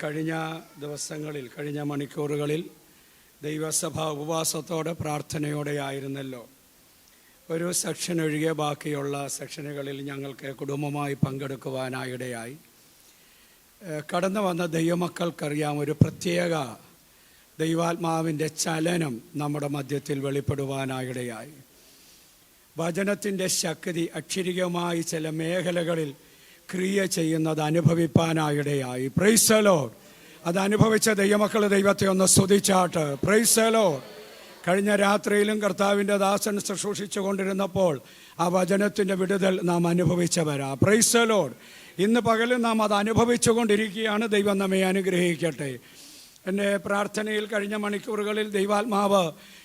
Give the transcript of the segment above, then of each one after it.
കഴിഞ്ഞ ദിവസങ്ങളിൽ, കഴിഞ്ഞ മണിക്കൂറുകളിൽ ദൈവസഭ ഉപവാസത്തോടെ പ്രാർത്ഥനയോടെ ആയിരുന്നല്ലോ. ഒരു സെക്ഷൻ ഒഴികെ ബാക്കിയുള്ള സെക്ഷനുകളിൽ ഞങ്ങൾക്ക് കുടുംബമായി പങ്കെടുക്കുവാനായിടയായി. കടന്നു വന്ന ദൈവമക്കൾക്കറിയാം, ഒരു പ്രത്യേക ദൈവാത്മാവിൻ്റെ ചലനം നമ്മുടെ മധ്യത്തിൽ വെളിപ്പെടുവാനായിടയായി. വചനത്തിൻ്റെ ശക്തി അക്ഷരികമായി ചില മേഖലകളിൽ ക്രിയ ചെയ്യുന്നത് അനുഭവിപ്പാനായിടയായി. Price the Lord. അത് അനുഭവിച്ച ദൈവമക്കൾ ദൈവത്തെ ഒന്ന് സ്തുതിച്ചാട്ട്. Price the Lord. കഴിഞ്ഞ രാത്രിയിലും കർത്താവിൻ്റെ ദാസൻ ശുശ്രൂഷിച്ചു കൊണ്ടിരുന്നപ്പോൾ ആ വചനത്തിൻ്റെ വിടുതൽ നാം അനുഭവിച്ചവരാ. Price the Lord. ഇന്ന് പകലും നാം അത് അനുഭവിച്ചു കൊണ്ടിരിക്കുകയാണ്. ദൈവം നമ്മെ അനുഗ്രഹിക്കട്ടെ. എൻ്റെ പ്രാർത്ഥനയിൽ കഴിഞ്ഞ മണിക്കൂറുകളിൽ ദൈവാത്മാവ്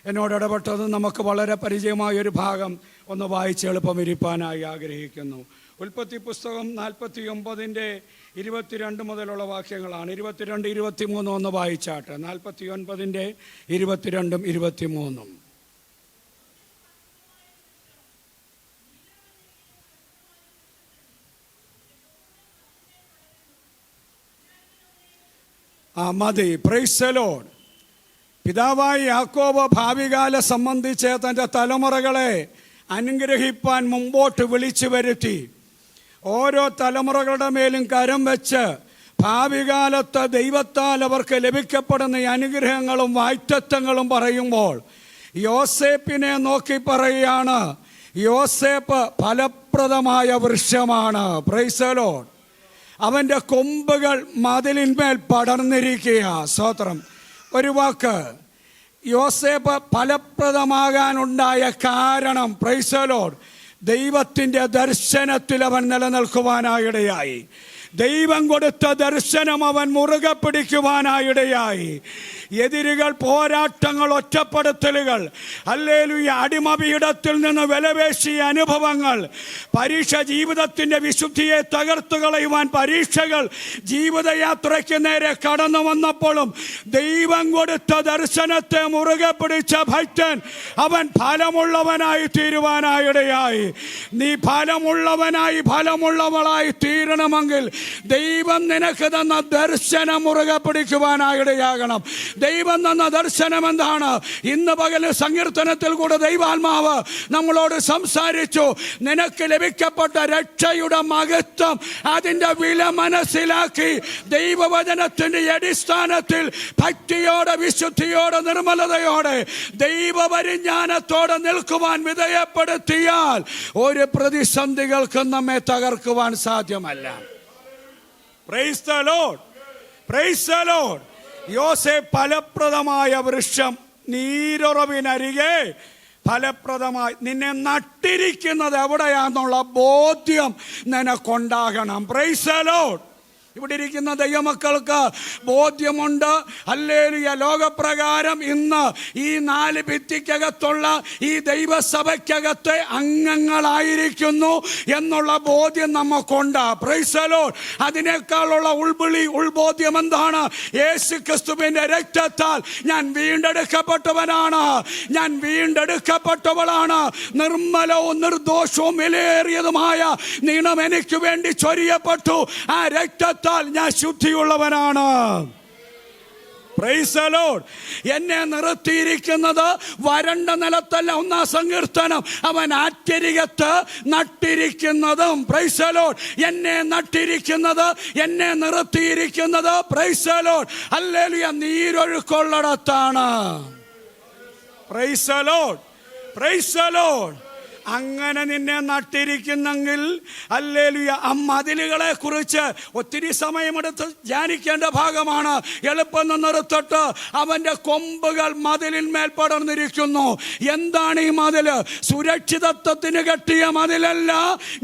എന്നോട് ഇടപെട്ടത് നമുക്ക് വളരെ പരിചയമായൊരു ഭാഗം ഒന്ന് വായിച്ച് എളുപ്പമിരിപ്പാനായി ആഗ്രഹിക്കുന്നു. ഉൽപ്പത്തി പുസ്തകം 49:22 മുതലുള്ള വാക്യങ്ങളാണ്. 22, 23 ഒന്ന് വായിച്ചാട്ട്. 49:22, 23. മതി. Price the Lord. പിതാവായ യാക്കോബ് ഭാവികാലം സംബന്ധിച്ച് തൻ്റെ തലമുറകളെ അനുഗ്രഹിപ്പാൻ മുമ്പോട്ട് വിളിച്ചു വരുത്തി. ഓരോ തലമുറകളുടെ മേലും കരം വെച്ച് ഭാവികാലത്ത് ദൈവത്താൽ അവർക്ക് ലഭിക്കപ്പെടുന്ന അനുഗ്രഹങ്ങളും വാഗ്ദത്തങ്ങളും പറയുമ്പോൾ യോസേപ്പിനെ നോക്കി പറയുകയാണ്, യോസേപ്പ് ഫലപ്രദമായ വൃക്ഷമാണ്. Praise the lord. അവൻ്റെ കൊമ്പുകൾ മതിലിന്മേൽ പടർന്നിരിക്കുക. സ്തോത്രം. ഒരു വാക്ക്, യോസേപ്പ് ഫലപ്രദമാകാനുണ്ടായ കാരണം, പ്രൈസ് ദി ലോർഡ്, ദൈവത്തിൻ്റെ ദർശനത്തിൽ അവൻ നിലനിൽക്കുവാനായിടയായി. ദൈവം കൊടുത്ത ദർശനം അവൻ മുറുകെ പിടിക്കുവാനായിടയായി. എതിരുകൾ, പോരാട്ടങ്ങൾ, ഒറ്റപ്പെടുത്തലുകൾ, ഹല്ലേലൂയ, അടിമപീഠത്തിൽ നിന്ന് വിലപേശിയ അനുഭവങ്ങൾ, പരീക്ഷ ജീവിതത്തിൻ്റെ വിശുദ്ധിയെ തകർത്തു കളയുവാൻ പരീക്ഷകൾ ജീവിതയാത്രയ്ക്ക് നേരെ കടന്നു വന്നപ്പോഴും ദൈവം കൊടുത്ത ദർശനത്തെ മുറുകെ പിടിച്ച ഭക്തൻ അവൻ ഫലമുള്ളവനായി തീരുവാനായിടയായി. നീ ഫലമുള്ളവളായി തീരണമെങ്കിൽ ദൈവം നിനക്ക് തന്ന ദർശനം മുറുകെ പിടിക്കുവാനായിടയാകണം. ദൈവം തന്ന ദർശനം എന്താണ്? ഇന്ന് പകല് സങ്കീർത്തനത്തിൽ കൂടെ ദൈവാത്മാവ് നമ്മളോട് സംസാരിച്ചു. നിനക്ക് ലഭിക്കപ്പെട്ട രക്ഷയുടെ മഹത്വം, അതിൻ്റെ വില മനസ്സിലാക്കി ദൈവവചനത്തിൻ്റെ അടിസ്ഥാനത്തിൽ ഭക്തിയോടെ, വിശുദ്ധിയോടെ, നിർമ്മലതയോടെ, ദൈവപരിജ്ഞാനത്തോടെ നിൽക്കുവാൻ വിധേയപ്പെടുത്തിയാൽ ഒരു പ്രതിസന്ധികൾക്കും നമ്മെ തകർക്കുവാൻ സാധ്യമല്ല. Price the lord. Praise the Lord. Yoseph ഫലപ്രദമായ വൃക്ഷം, നീരുറവിനരികെ ഫലപ്രദമായി. നിന്നെ നട്ടിരിക്കുന്നത് എവിടെയാണെന്നുള്ള ബോധ്യം നിനക്കുണ്ടാകണം. Price the Lord. ഇവിടെ ഇരിക്കുന്ന ദൈവമക്കൾക്ക് ബോധ്യമുണ്ട്. ഹല്ലേലൂയ. ലോകപ്രകാരം ഇന്ന് ഈ 4 ഭിത്തിക്കകത്തുള്ള ഈ ദൈവസഭയ്ക്കകത്തെ അംഗങ്ങളായിരിക്കുന്നു എന്നുള്ള ബോധ്യം നമുക്കുണ്ട്. Praise the lord. അതിനേക്കാളുള്ള ഉൾബോധ്യം എന്താണ്? യേശു ക്രിസ്തുവിന്റെ രക്തത്താൽ ഞാൻ വീണ്ടെടുക്കപ്പെട്ടവനാണ്, ഞാൻ വീണ്ടെടുക്കപ്പെട്ടവളാണ്. നിർമ്മലവും നിർദോഷവും വിലയേറിയതുമായ നീണം എനിക്ക് വേണ്ടി ചൊരിയപ്പെട്ടു. ആ രക്തത്താൽ ഞാൻ ശുദ്ധിയുള്ളവനാണ്. Price the lord. എന്നെ നിർത്തിയിരിക്കുന്നത് വരണ്ട നിലത്തല്ല. 1-ാം സങ്കീർത്തനം, അവൻ ആറ്റരികത്ത് നട്ടിരിക്കുന്നതും. Praise the lord. എന്നെ നട്ടിരിക്കുന്നത്, എന്നെ നിർത്തിയിരിക്കുന്നത്, പ്രൈസ് ദി ലോർഡ്, ഹല്ലേലൂയ, നീരൊഴുക്കുള്ളിടത്താണ്. Praise the lord. Praise the lord. അങ്ങനെ നിന്നെ നട്ടിരിക്കുന്നെങ്കിൽ, ഹല്ലേലൂയ, ആ മതിലുകളെ കുറിച്ച് ഒത്തിരി സമയമെടുത്ത് ധ്യാനിക്കേണ്ട ഭാഗമാണ്. എളുപ്പം നിർത്തിട്ട് അവൻ്റെ കൊമ്പുകൾ മതിലിന്മേൽ പടർന്നിരിക്കുന്നു. എന്താണ് ഈ മതില്? സുരക്ഷിതത്വത്തിന് കെട്ടിയ മതിലല്ല,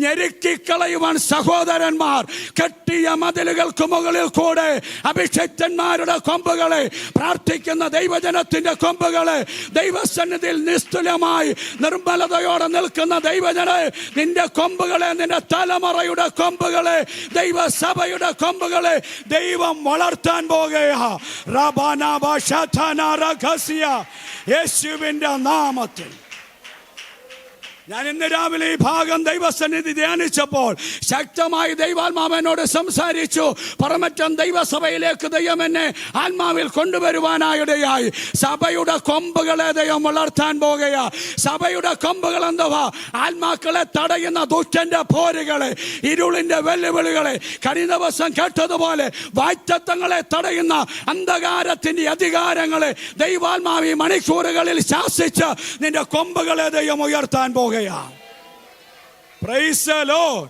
ഞെരുക്കിക്കളയുവാൻ സഹോദരന്മാർ കെട്ടിയ മതിലുകൾക്ക് മുകളിൽ കൂടെ അഭിഷിക്തന്മാരുടെ കൊമ്പുകളെ, പ്രാർത്ഥിക്കുന്ന ദൈവജനത്തിന്റെ കൊമ്പുകളെ, ദൈവസന്നിധിയിൽ നിസ്തുലമായി നിർമ്മലതയോടെ നിൽക്കുന്ന ദൈവജനെ, നിന്റെ കൊമ്പുകളെ, നിന്റെ തലമുറയുടെ കൊമ്പുകളെ, ദൈവസഭയുടെ കൊമ്പുകളെ ദൈവം വളർത്താൻ പോകുകയാ. യേശുവിന്റെ നാമത്തിൽ ഞാൻ ഇന്ന് രാവിലെ ഈ ഭാഗം ദൈവസന്നിധി ധ്യാനിച്ചപ്പോൾ ശക്തമായി ദൈവാത്മാവനോട് സംസാരിച്ചു. പറമറ്റം ദൈവസഭയിലേക്ക് ദൈവം എന്നെ ആത്മാവിൽ കൊണ്ടുവരുവാനായിടയായി. സഭയുടെ കൊമ്പുകളെ ദൈവം വളർത്താൻ പോകുക. സഭയുടെ കൊമ്പുകൾ എന്തുവാ? ആത്മാക്കളെ തടയുന്ന ദുഷ്ടന്റെ പോരുകളെ, ഇരുളിന്റെ വെല്ലുവിളികളെ, കഴിഞ്ഞ ദിവസം കേട്ടതുപോലെ വായ്ത്തത്വങ്ങളെ തടയുന്ന അന്ധകാരത്തിന്റെ അധികാരങ്ങളെ ദൈവാത്മാവി മണിക്കൂറുകളിൽ ശാസിച്ച് നിന്റെ കൊമ്പുകളെ ദൈവം ഉയർത്താൻ പോകുക. Praise the Lord.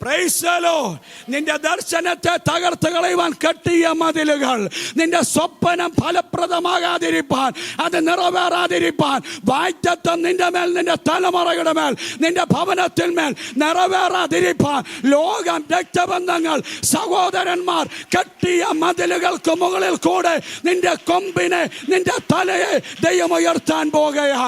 Praise the Lord. നിന്റെ ദർശനത്തെ തകർത്ത് കളയുവാൻ കെട്ടിയ മതിലുകൾ, നിന്റെ സ്വപ്നം ഫലപ്രദമാകാതിരിപ്പാൻ, അത് നിറവേറാതിരിപ്പാൻ, വായ്ത്തത്വം നിന്റെ മേൽ, നിന്റെ തലമുറയുടെ മേൽ, നിന്റെ ഭവനത്തിൽ മേൽ നിറവേറാതിരിപ്പാൻ ലോകം, രക്തബന്ധങ്ങൾ, സഹോദരന്മാർ കെട്ടിയ മതിലുകൾക്ക് മുകളിൽ കൂടെ നിന്റെ കൊമ്പിനെ, നിന്റെ തലയെ ദൈവം ഉയർത്താൻ പോകുകയാ.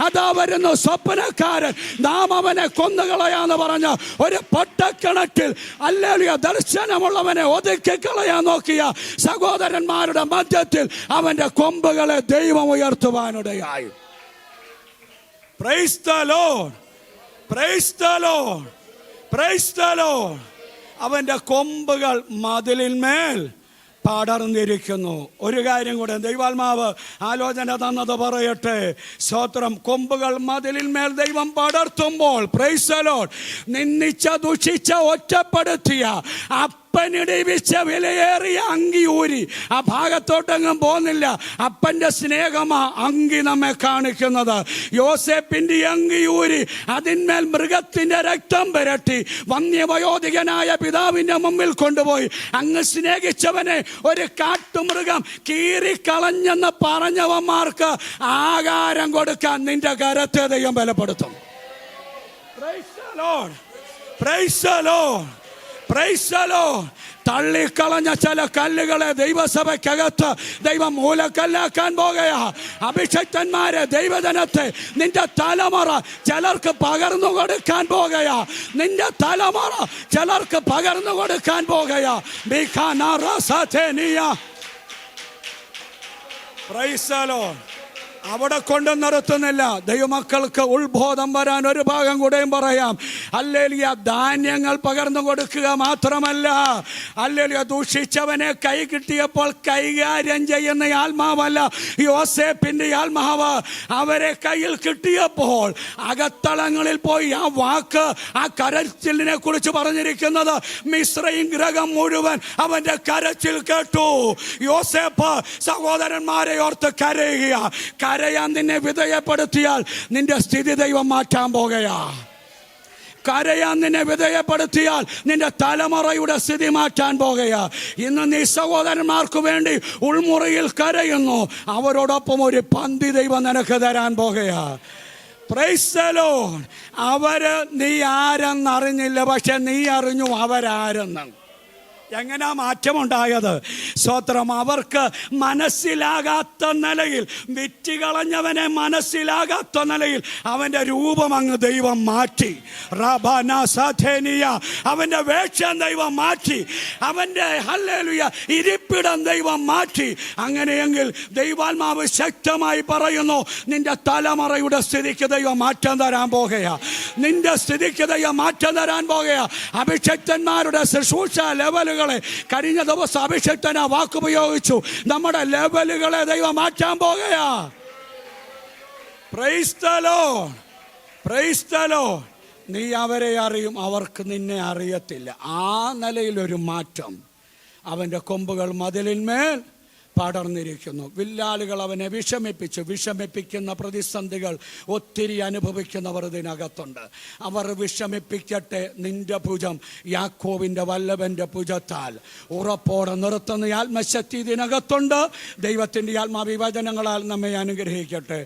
അതാ വരുന്നു സ്വപ്നക്കാരൻ, നാം അവനെ കൊന്നുകളയാന്ന് പറഞ്ഞ ഒരു പട്ടക്കണക്കിൽ ഹല്ലേലൂയ ദർശനമുള്ളവനെ ഒതുക്കി കളയാൻ നോക്കിയ സഹോദരന്മാരുടെ മധ്യത്തിൽ അവന്റെ കൊമ്പുകളെ ദൈവം ഉയർത്തുവാനിടയായി. Praise the lord, praise the lord, praise the lord. അവന്റെ കൊമ്പുകൾ മതിലിന്മേൽ പടർന്നിരിക്കുന്നു. ഒരു കാര്യം കൂടെ ദൈവാത്മാവ് ആലോചന തന്നത് പറയട്ടെ. സ്തോത്രം. കൊമ്പുകൾ മതിലിന്മേൽ ദൈവം പടർത്തുമ്പോൾ, പ്രൈസ് ദി ലോർഡ്, നിന്ദിച്ച, ദുഷിച്ച, ഒറ്റപ്പെടുത്തിയ, അപ്പനിടിവിച്ച വിലയേറിയ അങ്കി ഊരി ആ ഭാഗത്തോട്ടെങ്ങും പോകുന്നില്ല. അപ്പന്റെ സ്നേഹമാ അങ്കി നമ്മെ കാണിക്കുന്നത്. യോസേപ്പിന്റെ അങ്കി ഊരി അതിന്മേൽ മൃഗത്തിന്റെ രക്തം പുരട്ടി വന്യവയോധികനായ പിതാവിന്റെ മുമ്പിൽ കൊണ്ടുപോയി അങ്ങ് സ്നേഹിച്ചവനെ ഒരു കാട്ടുമൃഗം കീറിക്കളഞ്ഞെന്ന് പറഞ്ഞവന്മാർക്ക് ആഹാരം കൊടുക്കാൻ നിന്റെ കരത്തെ ദൈവം ബലപ്പെടുത്തും. Praise the lord, praise the lord, praise the lord. തള്ളിക്കളഞ്ഞ ചില കല്ലുകളെ ദൈവസഭയ്ക്കകത്ത് ദൈവം മൂലക്കല്ലാക്കാൻ പോകുകയാ. അഭിഷക്തന്മാരെ, ദൈവജനത്തെ, നിന്റെ തലമുറ ചിലർക്ക് പകർന്നു കൊടുക്കാൻ പോകുകയാ. നിന്റെ തലമുറ ചിലർക്ക് പകർന്നു കൊടുക്കാൻ പോകുകയാ. Praise the Lord. അവിടെ കൊണ്ട് നിർത്തുന്നില്ല. ദൈവമക്കൾക്ക് ഉത്ബോധം വരാൻ ഒരു ഭാഗം കൂടെയും പറയാം. ഹല്ലേലൂയ. ധാന്യങ്ങൾ പകർന്നു കൊടുക്കുക മാത്രമല്ല, ഹല്ലേലൂയ, ദൂഷിച്ചവനെ കൈ കിട്ടിയപ്പോൾ കൈകാര്യം ചെയ്യുന്ന ആത്മാവല്ല യോസേപ്പിന്റെ ആത്മാവ്. അവരെ കയ്യിൽ കിട്ടിയപ്പോൾ അകത്തളങ്ങളിൽ പോയി ആ വാക്ക്, ആ കരച്ചിലിനെ കുറിച്ച് പറഞ്ഞിരിക്കുന്നത് മിസ്രയീം ഗ്രഹം മുഴുവൻ അവന്റെ കരച്ചിൽ കേട്ടു. യോസേപ്പ് സഹോദരന്മാരെ ഓർത്ത് കരയുക. കരയാൻ നിന്നെ വിധേയപ്പെടുത്തിയാൽ നിന്റെ സ്ഥിതി ദൈവം മാറ്റാൻ പോകുകയാ. കരയാൻ നിന്നെ വിധേയപ്പെടുത്തിയാൽ നിന്റെ തലമുറയുടെ സ്ഥിതി മാറ്റാൻ പോകുകയാ. ഇന്ന് നീ സഹോദരന്മാർക്ക് വേണ്ടി ഉൾമുറിയിൽ കരയുന്നു. അവരോടൊപ്പം ഒരു പന്തി ദൈവം നിനക്ക് തരാൻ പോകുകയാ. Praise the Lord. അവര് നീ ആരെന്നറിഞ്ഞില്ല, പക്ഷെ നീ അറിഞ്ഞു അവരാരെന്ന്. എങ്ങനാ മാറ്റമുണ്ടായത്? സ്തോത്രം. അവർക്ക് മനസ്സിലാകാത്ത നിലയിൽ, വിറ്റുകളഞ്ഞവനെ മനസ്സിലാകാത്ത നിലയിൽ അവന്റെ രൂപം അങ്ങ് ദൈവം മാറ്റി. അവന്റെ വേഷം ദൈവം മാറ്റി. അവന്റെ ഹല്ലേലൂയ ഇരിപ്പിടം ദൈവം മാറ്റി. അങ്ങനെയെങ്കിൽ ദൈവാത്മാവ് ശക്തമായി പറയുന്നു, നിന്റെ തലമുറയുടെ സ്ഥിതിക്ക് ദൈവം മാറ്റം തരാൻ പോകുകയാ. നിന്റെ സ്ഥിതിക്ക് ദൈവം മാറ്റം തരാൻ പോകുകയാ. അഭിഷക്തന്മാരുടെ ശുശ്രൂഷ ലെവലുകൾ, കഴിഞ്ഞ ദിവസം അഭിഷക്തൻ ആ വാക്കുപയോഗിച്ചു, നമ്മുടെ ലെവലുകളെ ദൈവം മാറ്റാൻ പോകുകയാ. Praise the lord, praise the lord. നീ അവരെ അറിയും, അവർക്ക് നിന്നെ അറിയത്തില്ല. ആ നിലയിലൊരു മാറ്റം. അവന്റെ കൊമ്പുകൾ മതിലിന്മേൽ പടർന്നിരിക്കുന്നു. വില്ലാളികൾ അവനെ വിഷമിപ്പിക്കുന്ന പ്രതിസന്ധികൾ ഒത്തിരി അനുഭവിക്കുന്നവർ ഇതിനകത്തുണ്ട്. അവർ വിഷമിപ്പിക്കട്ടെ. നിന്റെ ഭുജം യാക്കോബിന്റെ വല്ലഭന്റെ ഭുജത്താൽ ഉറപ്പോടെ നിർത്തുന്ന ആത്മശക്തി ഇതിനകത്തുണ്ട്. ദൈവത്തിന്റെ ആത്മാവിവചനങ്ങളാൽ നമ്മെ അനുഗ്രഹിക്കട്ടെ.